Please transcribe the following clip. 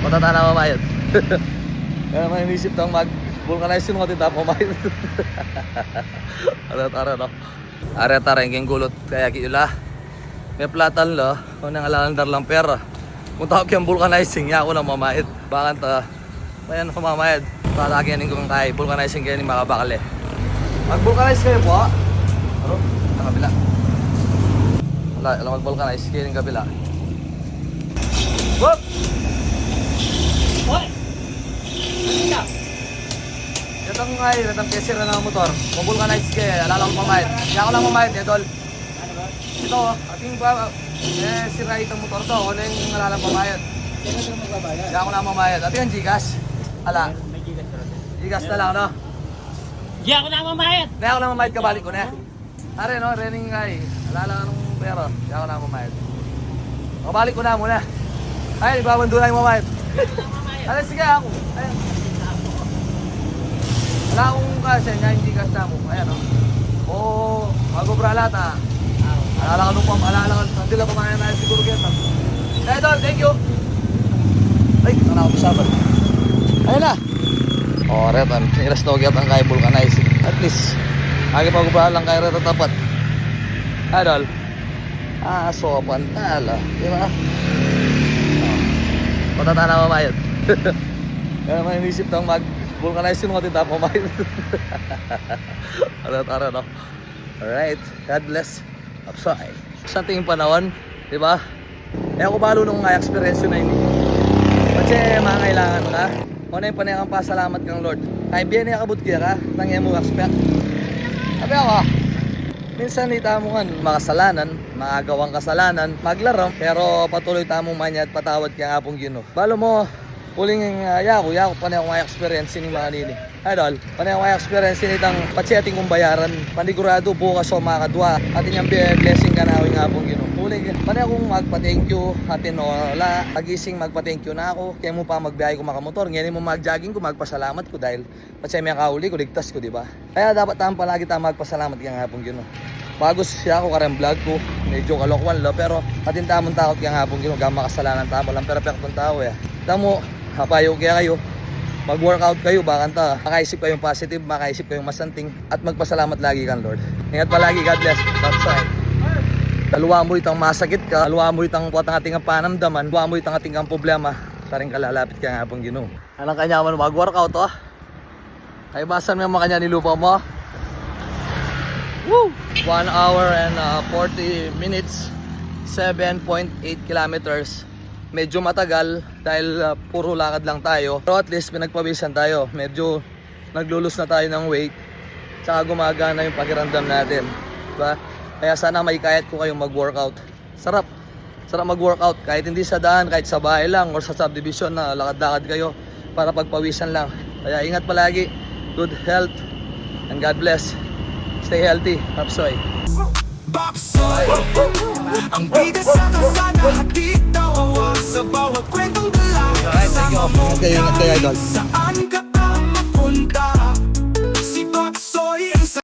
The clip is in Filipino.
Matata na mamayad. Kaya naman inisip tang mag-vulcanize yung mga titap mamayad. Arat-arat no? Arat-arat yung gulot kaya kiula. May platan lo, kung nang alalandar lang pera. Kung tawag yung vulcanizing niya, ako na mamayad. Bakit mayan ako mamayad. Palagi yan yung kaya, vulcanizing kaya ni makabakal eh. Mag-vulcanize kayo po. Pero, sa kabila. Wala, alam mag-vulcanize kayo ng kabila. Whoop! Hoy! Ano ka? Itong ngay, itong kesir na ng motor. Mag-vulcanize kayo, alala ko mamayad. Kaya ako lang mamayad, idol. Ano ba? Ito, ating ba, sira itong motor to. Ano yung alalang pamayad? Kaya ka magbabayad. Kaya ako lang mamayad. At yung Gcash. Ala, May gigas ka rin. Gcash na lang, no? Di ako na mamayad! Kaya ako lang mamayad, kabalik ko na. Are, no? Rening ngay. Alala ka nung pera. Kaya ako lang mamayad. Kabalik ko na muna. Ay, ibabando na yung mamayad. Ala, sige ako. Ayan. Wala akong kasi, nga yung Gcash na mo. Ayan, no? Oo, mag-obra lahat, ha? Alala ka nung hindi lang kumain na siguro kita. Hey, Idol, thank you. Ay, ito na ako sabat. Ayun na. O, retan. Iras na huwag ang kaya vulcanizing. At least, agi mag-ubra lang kaya retan tapat. Idol. So, pantala. Di ba? Patata na mamayad. Kaya naman inisip tang mag-vulcanizing mga titap mamayad. Arat-arat, no? Alright, God bless. Upside. Sa tingin panahon, di ba? Eh ako balo nung experience na yun. Kasi mangailangan ka. Una yung panayang pasalamat kang Lord. Kahit biyan niya kabut kaya ka, tangyan mo expect. Sabi ako, minsan ita mo nga makasalanan, magagawang kasalanan, maglaro, pero patuloy tamong manya at patawad kaya nga pong Gino. Balo mo, puling yako panay akong experience ni mga nini. Idol, panay akong experience ni itang patsetting kong bayaran. Panigurado bukas o makadwa. Atin yung blessing ka na nga pong Gino. Puling, panay akong magpa-thank you. Atin wala, pagising magpa-thank you na ako. Kaya mo pa magbiyahe ko makamotor. Ngayon mo mag-jogging ko, magpasalamat ko dahil patsay may kauli ko, ligtas ko, di ba? Kaya dapat tayong palagi tayong magpasalamat kaya nga pong Gino. Bago siya ako karang vlog ko, medyo kalokwan lo, pero atin tamang takot kaya nga pong Gino. Gama kasalanan tamo lang, perfectong tao eh. Tamo, hapayo kaya kayo, mag-workout kayo, bakanta, makaisip kayong positive, makaisip kayong masanting, at magpasalamat lagi kan Lord. Ingat palagi, God bless. Outside. Kaluwa mo itang masakit ka, kaluwa mo itang puwatang ating panamdaman, kaluwa mo itang ating problema, saring kalalapit ka nga pong Ginoo. Anong kanya man mag-workout oh? Ay basan mo yung mga kanya nilupa mo? Woo! 1 hour and 40 minutes, 7.8 kilometers. Medyo matagal dahil puro lakad lang tayo. Pero at least pinagpawisan tayo. Medyo naglulus na tayo ng weight. Tsaka gumagana yung pakiramdam natin. Diba? Kaya sana may kayat ko kayong mag-workout. Sarap. Sarap mag-workout. Kahit hindi sa daan, kahit sa bahay lang or sa subdivision na lakad-lakad kayo para pagpawisan lang. Kaya ingat palagi. Good health. And God bless. Stay healthy. Hapsoy. Bapsoy, ang bida sa kasana, hatid daw awa sa bawat kwentong dala. Alright, thank you. Ingat kayo, Idol. Saan